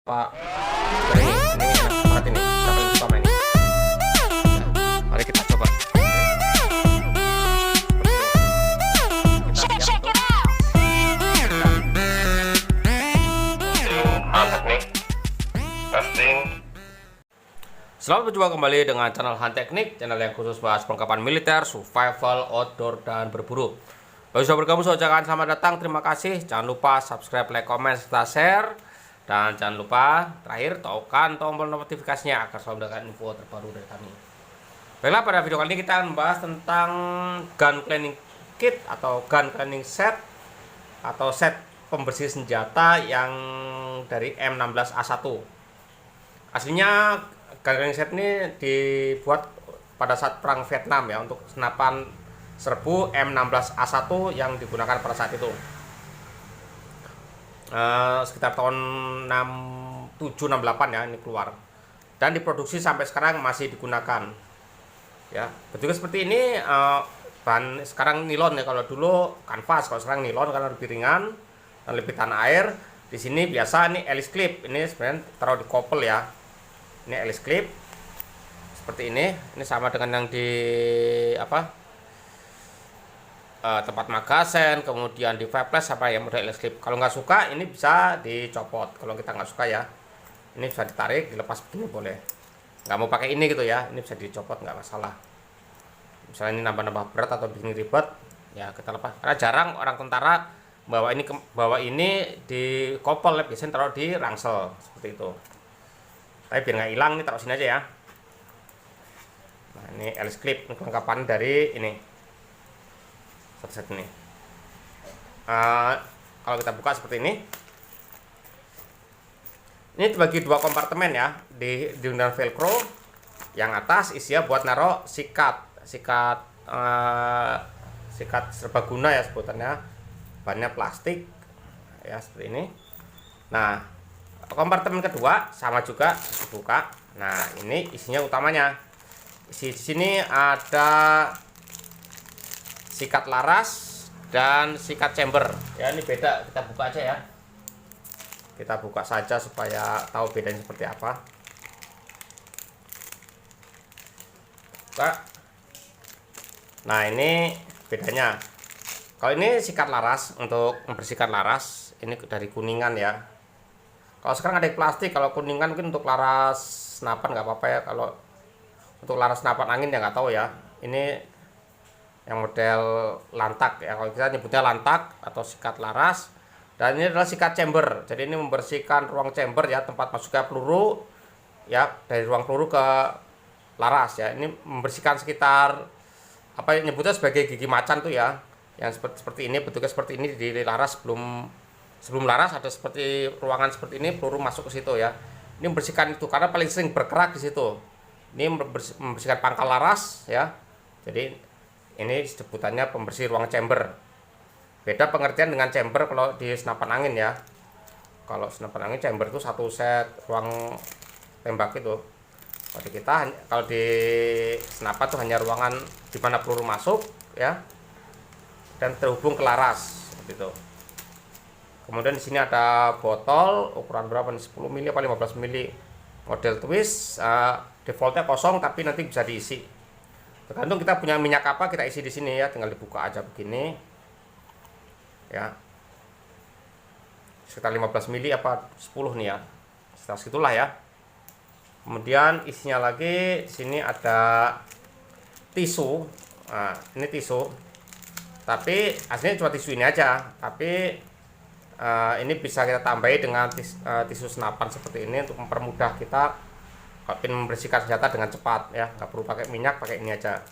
Pak, ini enak banget ini. Kita paling suka main ini. Mari kita coba. Angkat nih. Testing. Selamat berjumpa kembali dengan channel Han Teknik, channel yang khusus bahas perlengkapan militer, survival, outdoor, dan berburu. Bagi sudah bergabung, saya ucapkan selamat datang, terima kasih. Jangan lupa subscribe, like, comment, serta share. Dan jangan lupa terakhir tekan tombol notifikasinya agar selalu mendapatkan info terbaru dari kami. Baiklah, pada video kali ini kita akan membahas tentang gun cleaning kit atau gun cleaning set atau set pembersih senjata yang dari M16A1. Aslinya gun cleaning set ini dibuat pada saat perang Vietnam ya, untuk senapan serbu M16A1 yang digunakan pada saat itu. Sekitar tahun 67-68 ya ini keluar, dan diproduksi sampai sekarang masih digunakan ya. Bentuknya seperti ini, bahan sekarang nilon ya, kalau dulu kanvas, kalau sekarang nilon karena lebih ringan dan lebih tahan air. Di sini biasa ini Alice clip, ini sebenarnya taruh di kopel ya. Ini Alice clip seperti ini sama dengan yang di tempat magazen, kemudian di fireplace apa ya, model Alice clip. Kalau nggak suka ini bisa dicopot. Kalau kita nggak suka ya, ini bisa ditarik, dilepas begini boleh. Nggak mau pakai ini gitu ya, ini bisa dicopot, nggak masalah. Misalnya ini nambah-nambah berat atau bikin ribet ya, kita lepas. Karena jarang orang tentara bawa ini di kopel, biasanya taruh di rangsel seperti itu. Tapi biar nggak hilang, ini taruh sini aja ya. Nah, ini Alice clip, ini kelengkapan dari ini set ini. Kalau kita buka seperti ini dibagi dua kompartemen ya, di undang velcro. Yang atas isinya buat naruh sikat serbaguna ya sebutannya, bahannya plastik ya seperti ini. Nah, kompartemen kedua sama juga dibuka. Nah, ini isinya utamanya. Isi di sini ada sikat laras dan sikat chamber ya. Ini beda, kita buka aja ya, kita buka saja supaya tahu bedanya seperti apa. Buka. Nah, ini bedanya. Kalau ini sikat laras, untuk membersihkan laras, ini dari kuningan ya. Kalau sekarang ada plastik. Kalau kuningan mungkin untuk laras senapan nggak apa-apa ya. Kalau untuk laras senapan angin ya nggak tahu ya. Ini yang model lantak ya, kalau kita nyebutnya lantak atau sikat laras. Dan ini adalah sikat chamber, jadi ini membersihkan ruang chamber ya, tempat masuknya peluru ya, dari ruang peluru ke laras ya. Ini membersihkan sekitar apa yang nyebutnya sebagai gigi macan tuh ya, yang seperti ini, bentuknya seperti ini di laras. Sebelum laras ada seperti ruangan seperti ini, peluru masuk ke situ ya. Ini membersihkan itu karena paling sering bergerak di situ. Ini membersihkan pangkal laras ya. Jadi ini sebutannya pembersih ruang chamber. Beda pengertian dengan chamber kalau di senapan angin ya. Kalau senapan angin chamber itu satu set ruang tembak itu. Kalau di senapan itu hanya ruangan di mana peluru masuk ya, dan terhubung ke laras seperti itu. Kemudian di sini ada botol ukuran berapa nih, 10 mili atau 15 mili, model twist. Defaultnya kosong tapi nanti bisa diisi. Tergantung kita punya minyak apa, kita isi di sini ya, tinggal dibuka aja begini ya. Sekitar 15 mili apa 10 nih ya, sekitar segitulah ya. Kemudian isinya lagi di sini ada tisu. Nah, ini tisu, tapi aslinya cuma tisu ini aja, tapi ini bisa kita tambahi dengan tisu senapan seperti ini untuk mempermudah kita kalau ingin membersihkan senjata dengan cepat ya, nggak perlu pakai minyak, pakai ini aja.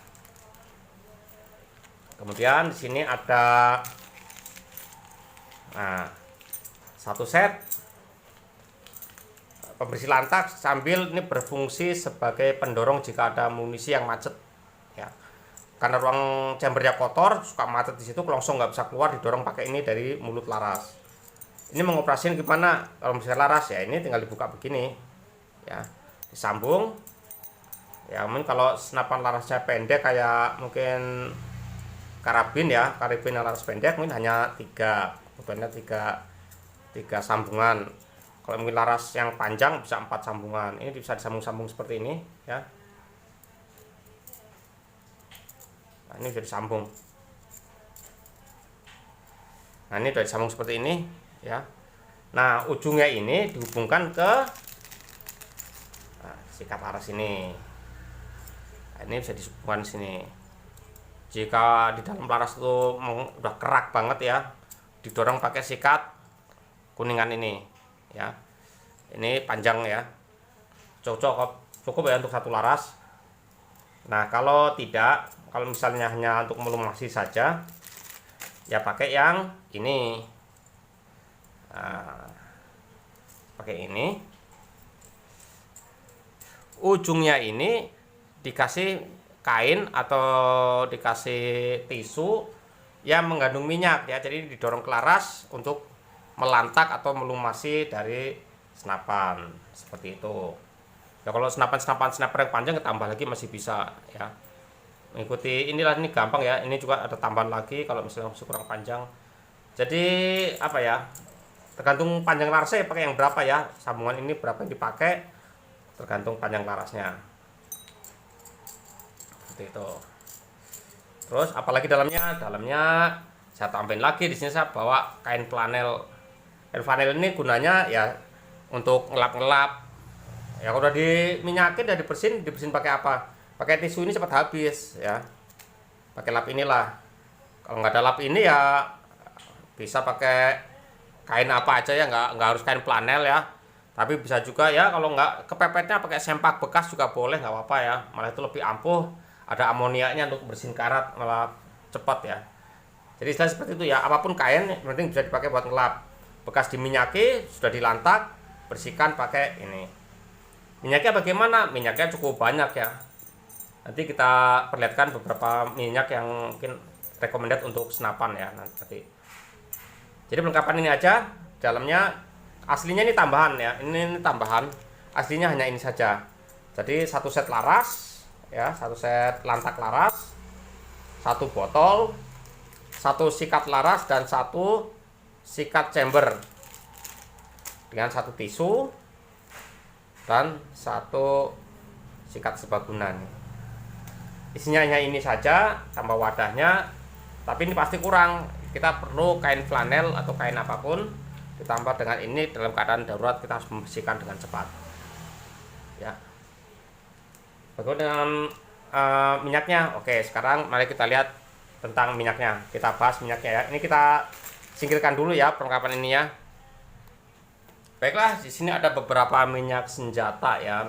Kemudian di sini ada satu set pembersih lantak, sambil ini berfungsi sebagai pendorong jika ada amunisi yang macet ya. Karena ruang chambernya kotor, suka macet di situ, langsung nggak bisa keluar, didorong pakai ini dari mulut laras. Ini mengoperasikan gimana kalau misalnya laras ya, ini tinggal dibuka begini ya, disambung ya. Mungkin kalau senapan larasnya pendek kayak mungkin karabin ya, karabin yang laras pendek mungkin hanya tiga sambungan. Kalau mungkin laras yang panjang bisa 4 sambungan. Ini bisa disambung-sambung seperti ini ya. Nah, ini bisa disambung. Nah, ini sudah disambung seperti ini ya. Nah, ujungnya ini dihubungkan ke sikat laras ini. Nah, ini bisa disambungkan sini. Jika di dalam laras itu udah kerak banget ya, didorong pakai sikat kuningan ini ya. Ini panjang ya, cukup ya untuk satu laras. Nah, kalau tidak, kalau misalnya hanya untuk melumasi saja ya pakai yang ini. Nah, pakai ini, ujungnya ini dikasih kain atau dikasih tisu yang mengandung minyak ya. Jadi didorong ke laras untuk melantak atau melumasi dari senapan seperti itu ya. Kalau senapan yang panjang tambah lagi masih bisa ya, mengikuti inilah. Ini gampang ya, ini juga ada tambahan lagi kalau misalnya masih kurang panjang. Jadi apa ya, tergantung panjang larasnya ya, pakai yang berapa ya, sambungan ini berapa yang dipakai tergantung panjang larasnya seperti itu. Terus apalagi dalamnya saya tambahin lagi di sini. Saya bawa kain flanel. Kain flanel ini gunanya ya untuk ngelap-ngelap ya. Kalau udah diminyakin, udah dibersihin pakai apa? Pakai tisu ini cepat habis ya. Pakai lap inilah. Kalau nggak ada lap ini ya bisa pakai kain apa aja ya, nggak harus kain flanel ya. Tapi bisa juga ya, kalau nggak kepepetnya pakai sempak bekas juga boleh, nggak apa-apa ya. Malah itu lebih ampuh, ada amoniaknya untuk bersihin karat, malah cepat ya. Jadi istilah seperti itu ya, apapun kain yang penting bisa dipakai buat ngelap. Bekas diminyaki, sudah dilantak, bersihkan pakai ini. Minyaknya bagaimana? Minyaknya cukup banyak ya. Nanti kita perlihatkan beberapa minyak yang mungkin recommended untuk senapan ya nanti. Jadi perlengkapan ini aja. Dalamnya aslinya ini tambahan ya. Ini tambahan. Aslinya hanya ini saja. Jadi satu set laras ya, satu set lantak laras, satu botol, satu sikat laras dan satu sikat chamber dengan satu tisu dan satu sikat sebagunan. Isinya hanya ini saja, tambah wadahnya. Tapi ini pasti kurang. Kita perlu kain flanel atau kain apapun ditambah dengan ini. Dalam keadaan darurat kita harus membersihkan dengan cepat ya. Bagaimana dengan minyaknya? Oke, sekarang mari kita lihat tentang minyaknya. Kita bahas minyaknya ya. Ini kita singkirkan dulu ya perlengkapan ini ya. Baiklah, di sini ada beberapa minyak senjata ya,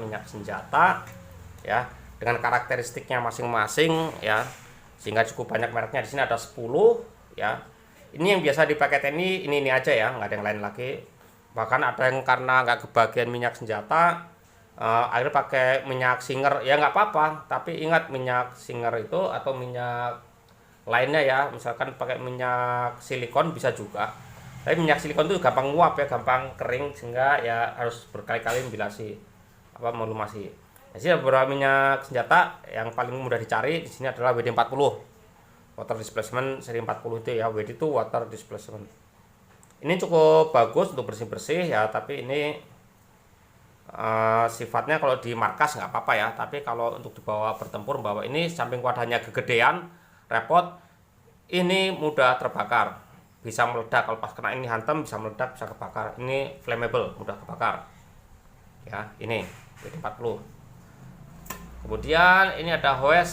dengan karakteristiknya masing-masing ya, sehingga cukup banyak mereknya. Di sini ada 10 ya. Ini yang biasa dipakai TNI, ini aja ya, nggak ada yang lain lagi. Bahkan ada yang karena nggak kebagian minyak senjata, akhirnya pakai minyak Singer ya, nggak apa-apa. Tapi ingat, minyak Singer itu atau minyak lainnya ya, misalkan pakai minyak silikon bisa juga. Tapi minyak silikon itu gampang nguap ya, gampang kering, sehingga ya harus berkali-kali membilasi melumasi. Di sini ada beberapa minyak senjata yang paling mudah dicari. Di sini adalah WD-40, water displacement seri 40 itu ya. WD itu water displacement. Ini cukup bagus untuk bersih-bersih ya, tapi ini sifatnya kalau di markas nggak apa-apa ya. Tapi kalau untuk dibawa bertempur, bawa ini samping wadahnya kegedean, repot. Ini mudah terbakar, bisa meledak. Kalau pas kena ini hantam bisa meledak, bisa kebakar. Ini flammable, mudah kebakar ya. Ini WD-40. Kemudian ini ada Howes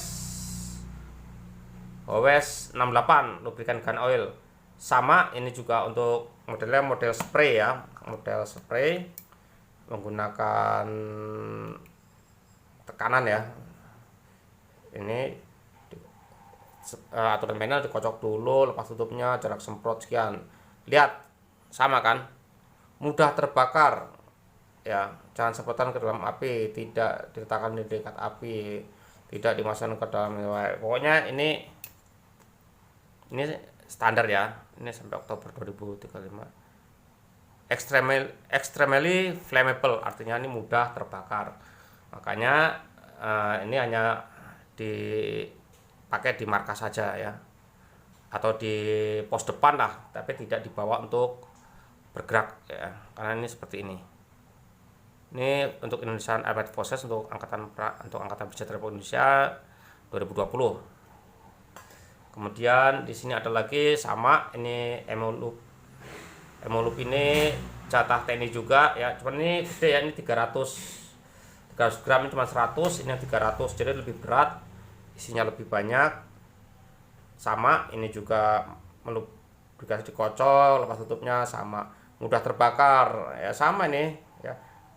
68 lubrikan gun oil. Sama, ini juga untuk modelnya model spray ya, model spray menggunakan tekanan ya. Ini aturan manual, dikocok dulu, lepas tutupnya, jarak semprot sekian. Lihat, sama kan, mudah terbakar ya. Jangan semprotan ke dalam api, tidak diletakkan di dekat api, tidak dimasukkan ke dalam. Pokoknya ini standar ya. Ini sampai Oktober 2035. Extremely flammable, artinya ini mudah terbakar. Makanya ini hanya dipakai di markas saja ya, atau di pos depan lah, tapi tidak dibawa untuk bergerak ya, karena ini seperti ini. Ini untuk Indonesian Armed Forces untuk angkatan bersenjata Republik Indonesia 2020. Kemudian di sini ada lagi sama, ini Emoloop. Emoloop ini jatah TNI juga ya, cuman ini gede ya, ini 300 gram, ini cuma 100, ini yang 300, jadi lebih berat, isinya lebih banyak. Sama, ini juga lubrikasi dikocok, lepas tutupnya sama, mudah terbakar ya, sama ini ya,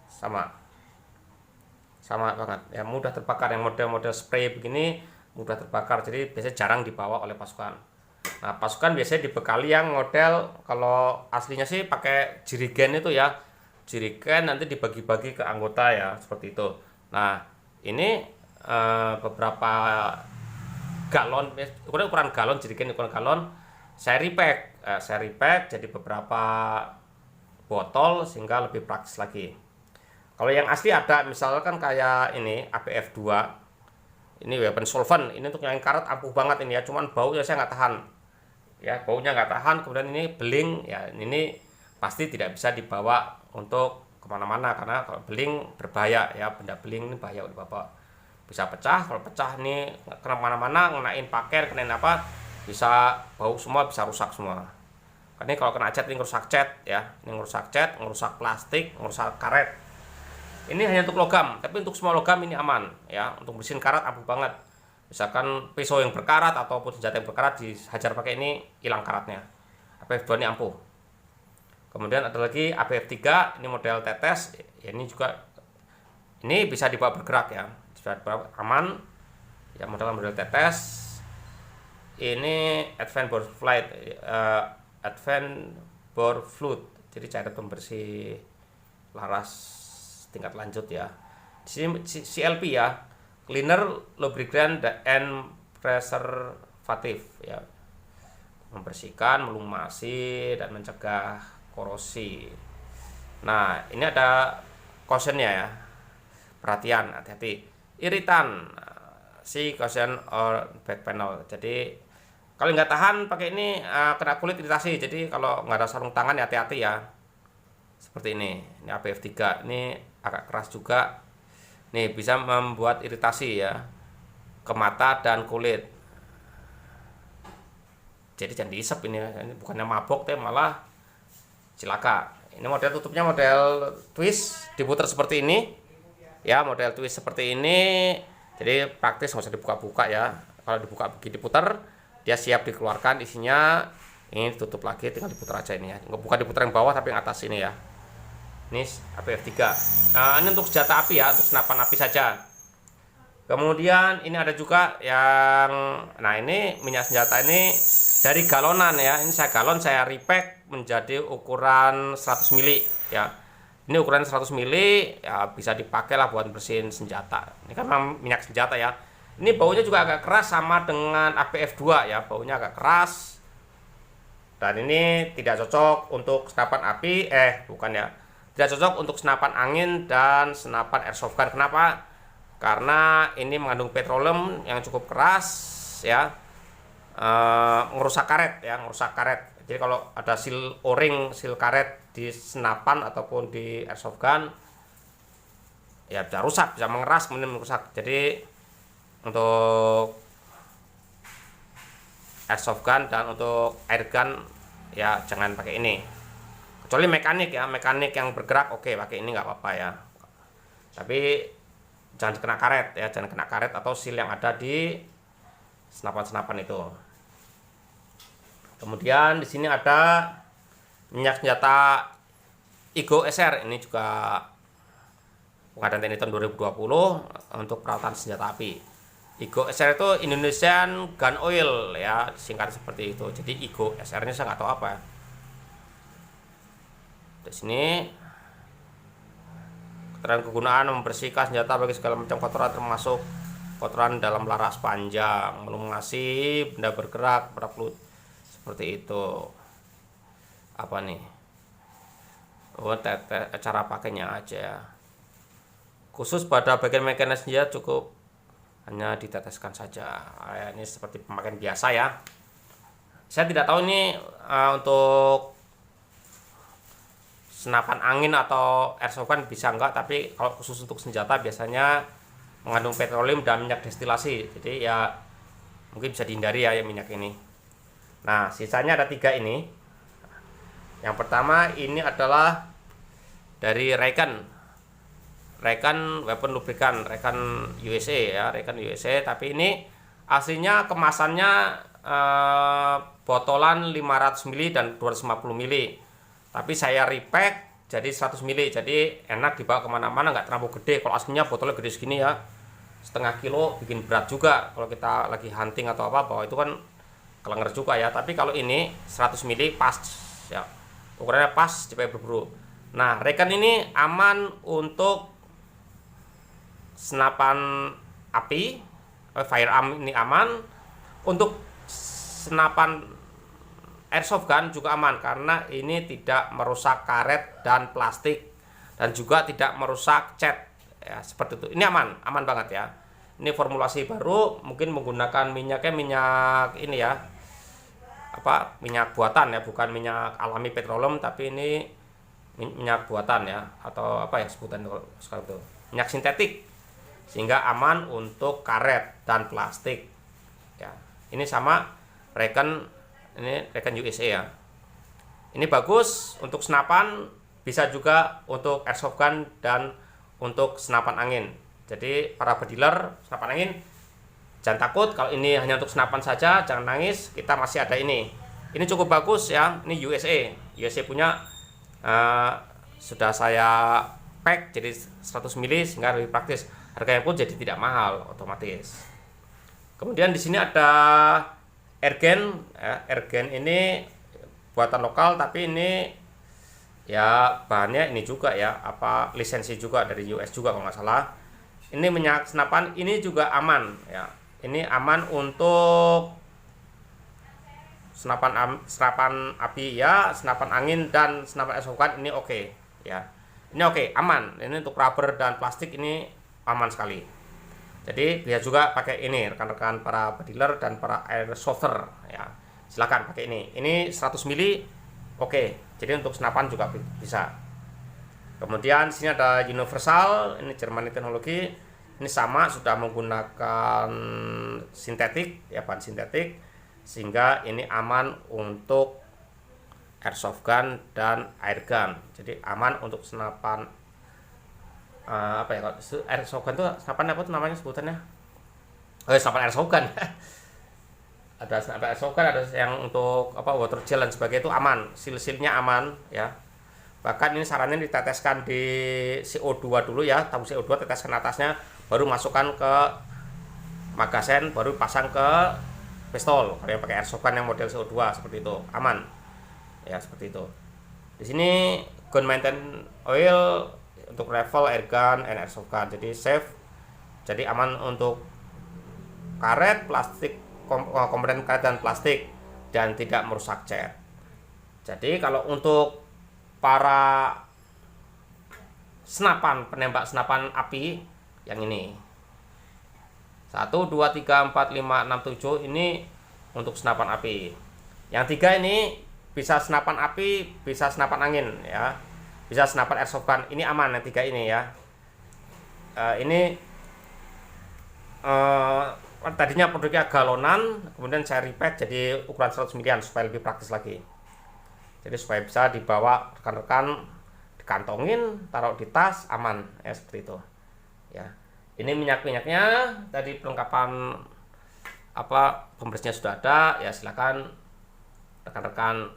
sama banget ya, mudah terbakar. Yang model-model spray begini mudah terbakar, jadi biasanya jarang dibawa oleh pasukan. Nah, pasukan biasanya dibekali yang model, kalau aslinya sih pakai jirigen itu ya, jirigen nanti dibagi-bagi ke anggota ya, seperti itu. Nah, ini beberapa galon, ukuran galon, jirigen ukuran galon, seri pack jadi beberapa botol sehingga lebih praktis lagi. Kalau yang asli ada misalkan kayak ini ABF 2, ini weapon solvent, ini untuk yang karet ampuh banget ini ya, cuman baunya saya nggak tahan ya, baunya nggak tahan. Kemudian ini beling ya, ini pasti tidak bisa dibawa untuk kemana-mana karena kalau beling berbahaya ya, benda beling ini bahaya udah bapak, bisa pecah. Kalau pecah ini kemana-mana, ngenain pakaian, kenain apa, bisa bau semua, bisa rusak semua. Karena ini kalau kena cat, ini ngerusak cat ya, ini ngerusak cat, ngerusak plastik, ngerusak karet. Ini hanya untuk logam, tapi untuk semua logam ini aman ya. Untuk bersihin karat ampuh banget. Misalkan pisau yang berkarat ataupun senjata yang berkarat dihajar pakai ini, hilang karatnya. ABF 2 ini ampuh. Kemudian ada lagi ABF 3, ini model tetes ya, ini juga ini bisa dibawa bergerak ya, bisa dibawa aman ya, model tetes. Ini Advanced Bore Fluid, jadi cairan pembersih laras tingkat lanjut ya. Di sini CLP ya, Cleaner, Lubricant and Preservative ya, membersihkan, melumasi dan mencegah korosi. Nah, ini ada cautionnya ya, perhatian, hati-hati, iritan, si caution or back panel. Jadi kalau nggak tahan pakai ini kena kulit iritasi. Jadi kalau nggak ada sarung tangan ya hati-hati ya. Seperti ini ABF 3, ini agak keras juga. Nih bisa membuat iritasi ya ke mata dan kulit. Jadi jangan diisep ini bukannya mabok, tapi malah cilaka. Ini model tutupnya model twist, diputar seperti ini ya, model twist seperti ini. Jadi praktis, nggak usah dibuka-buka ya. Kalau dibuka begini diputar, dia siap dikeluarkan isinya. Ini tutup lagi, tinggal diputar aja ini ya. Nggak, bukan diputar yang bawah tapi yang atas ini ya. Ini ABF 3. Nah, ini untuk senjata api ya, untuk senapan api saja. Kemudian ini ada juga yang, nah ini minyak senjata ini dari galonan ya. Ini saya galon, saya repack menjadi ukuran 100 mili ya. Ini ukuran 100 mili ya, bisa dipakai lah buat bersihin senjata. Ini kan minyak senjata ya. Ini baunya juga agak keras sama dengan ABF 2 ya, baunya agak keras. Dan ini tidak cocok untuk senapan api, bukan ya. Tidak cocok untuk senapan angin dan senapan airsoft gun. Kenapa? Karena ini mengandung petroleum yang cukup keras ya, ngerusak karet ya, ngerusak karet. Jadi kalau ada seal o-ring, seal karet di senapan ataupun di airsoft gun ya bisa rusak, bisa mengeras, kemudian merusak. Jadi untuk airsoft gun dan untuk air gun ya jangan pakai ini. Kecuali mekanik ya, mekanik yang bergerak oke, pakai ini nggak apa-apa ya. Tapi jangan kena karet ya, jangan kena karet atau seal yang ada di senapan-senapan itu. Kemudian di sini ada minyak senjata IGO SR, ini juga pengadaan TNI tahun 2020 untuk perawatan senjata api. IGO SR itu Indonesian Gun Oil ya, singkat seperti itu. Jadi IGO SR-nya saya nggak tahu apa. Di sini keterangan kegunaan membersihkan senjata bagi segala macam kotoran termasuk kotoran dalam laras panjang, melumasi benda bergerak, berfluid seperti itu. Apa nih? Oh, cara pakainya aja. Khusus pada bagian mekanis senjata cukup hanya diteteskan saja. Ini seperti pemakaian biasa ya. Saya tidak tahu ini untuk senapan angin atau airsoft gun bisa enggak, tapi kalau khusus untuk senjata biasanya mengandung petroleum dan minyak destilasi, jadi ya mungkin bisa dihindari ya minyak ini. Nah, sisanya ada 3 ini. Yang pertama ini adalah dari Raycon weapon lubrikan, Raycon USA ya, Raycon USA, tapi ini aslinya kemasannya botolan 500 ml dan 250 ml, tapi saya repack jadi 100 ml, jadi enak dibawa kemana-mana, nggak terlalu gede. Kalau aslinya botolnya gede segini ya, setengah kilo, bikin berat juga kalau kita lagi hunting atau apa, bahwa itu kan kelenger juga ya. Tapi kalau ini 100 ml pas ya, ukurannya pas, supaya berburu. Nah, Raycon ini aman untuk senapan api, firearm ini aman. Untuk senapan airsoft gun juga aman, karena ini tidak merusak karet dan plastik, dan juga tidak merusak cat ya, seperti itu. Ini aman banget ya. Ini formulasi baru, mungkin menggunakan minyaknya minyak ini ya, minyak buatan ya, bukan minyak alami petroleum, tapi ini minyak buatan ya, atau apa ya sebutan sekarang itu, minyak sintetik, sehingga aman untuk karet dan plastik ya. Ini sama Raycon, ini Raycon USA ya. Ini bagus untuk senapan, bisa juga untuk airsoft gun dan untuk senapan angin. Jadi para pedealer senapan angin, jangan takut kalau ini hanya untuk senapan saja, jangan nangis, kita masih ada ini. Ini cukup bagus ya, ini USA punya, sudah saya pack jadi 100 ml sehingga lebih praktis. Harganya pun jadi tidak mahal otomatis. Kemudian di sini ada Airgun ya. Airgun ini buatan lokal, tapi ini ya bahannya ini juga ya, lisensi juga dari US juga kalau nggak salah. Ini minyak senapan, ini juga aman ya. Ini aman untuk senapan api ya, senapan angin dan senapan airsoft gun, ini oke ya. Ini oke, aman. Ini untuk rubber dan plastik ini aman sekali. Jadi bisa juga pakai ini rekan-rekan para pedealer dan para airsofter ya. Silakan pakai ini. Ini 100 ml oke. Jadi untuk senapan juga bisa. Kemudian sini ada Universal, ini Germany teknologi. Ini sama, sudah menggunakan sintetik ya, bahan sintetik, sehingga ini aman untuk airsoft gun dan air gun. Jadi aman untuk senapan kalau airsoft gun itu senapan apa tuh namanya sebutannya? Senapan airsoft gun. Ada senapan airsoft gun, ada yang untuk water gel dan sebagainya, itu aman, seal-sealnya aman ya. Bahkan ini sarannya diteteskan di CO2 dulu ya, tabung CO2 teteskan atasnya, baru masukkan ke magazen, baru pasang ke pistol. Kalau yang pakai airsoft gun yang model CO2 seperti itu aman ya, seperti itu. Di sini gun maintenance oil untuk rifle, air gun, and airsoft gun, jadi safe, jadi aman untuk karet, plastik, komponen karet dan plastik, dan tidak merusak cat. Jadi kalau untuk para penembak senapan api yang ini 1, 2, 3, 4, 5, 6, 7 ini untuk senapan api. Yang 3 ini bisa senapan api, bisa senapan angin ya, bisa senapan airsoft gun, ini aman yang 3 ini ya. Ini tadinya produknya galonan, kemudian saya repack jadi ukuran 100 ml supaya lebih praktis lagi. Jadi supaya bisa dibawa rekan-rekan, dikantongin, taruh di tas, aman ya, seperti itu ya. Ini minyaknya tadi, perlengkapan pembersihnya sudah ada ya, silakan rekan-rekan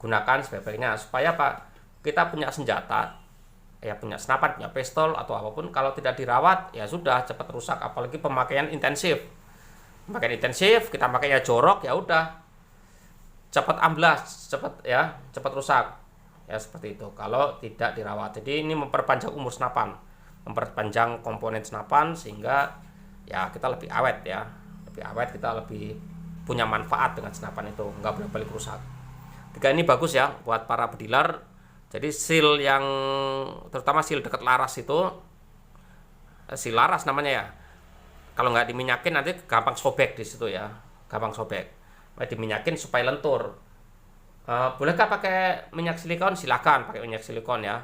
gunakan sebaik-baiknya, supaya kita punya senjata ya, punya senapan, punya pistol atau apapun, kalau tidak dirawat ya sudah cepat rusak. Apalagi pemakaian intensif, kita pakainya jorok ya udah cepat amblas, cepat rusak ya, seperti itu kalau tidak dirawat. Jadi ini memperpanjang umur senapan, memperpanjang komponen senapan, sehingga ya kita lebih awet ya, kita lebih punya manfaat dengan senapan itu, nggak bolak-balik rusak. 3 ini bagus ya buat para pedealer. Jadi seal yang terutama seal dekat laras itu, seal laras namanya ya, kalau nggak diminyakin nanti gampang sobek di situ ya, gampang sobek. Diminyakin supaya lentur Bolehkah pakai minyak silikon? Silakan pakai minyak silikon ya.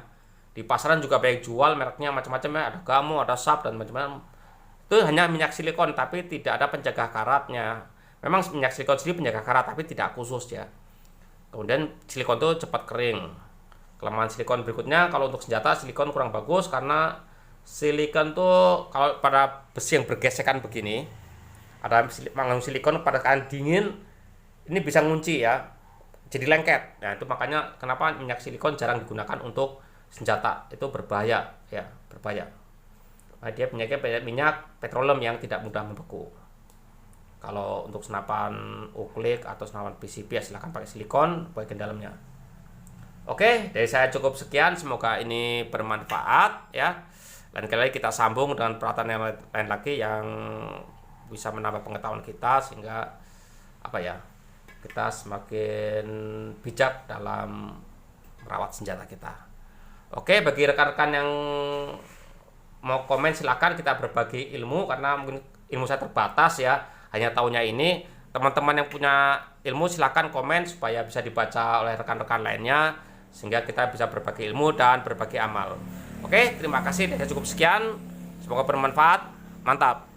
Di pasaran juga banyak jual mereknya macam-macam ya, ada Gamo, ada Sharp dan macam-macam. Itu hanya minyak silikon tapi tidak ada pencegah karatnya. Memang minyak silikon sendiri penjaga karat tapi tidak khusus ya. Kemudian silikon itu cepat kering. Kelemahan silikon berikutnya, kalau untuk senjata silikon kurang bagus karena silikon tuh kalau pada besi yang bergesekan begini, ada mengandung silikon pada keadaan dingin ini bisa ngunci ya, jadi lengket. Nah itu makanya kenapa minyak silikon jarang digunakan untuk senjata, itu berbahaya ya, berbahaya. Nah, dia minyaknya minyak petroleum yang tidak mudah membeku. Kalau untuk senapan uklik atau senapan PCP ya silahkan pakai silikon bagian dalamnya. Oke, dari saya cukup sekian, semoga ini bermanfaat ya. Lain kali kita sambung dengan peralatan yang lain lagi yang bisa menambah pengetahuan kita sehingga apa ya, kita semakin bijak dalam merawat senjata kita. Oke, bagi rekan-rekan yang mau komen silakan, kita berbagi ilmu karena mungkin ilmu saya terbatas ya, hanya tahunya ini. Teman-teman yang punya ilmu silakan komen supaya bisa dibaca oleh rekan-rekan lainnya sehingga kita bisa berbagi ilmu dan berbagi amal. Oke, terima kasih. Cukup sekian. Semoga bermanfaat. Mantap.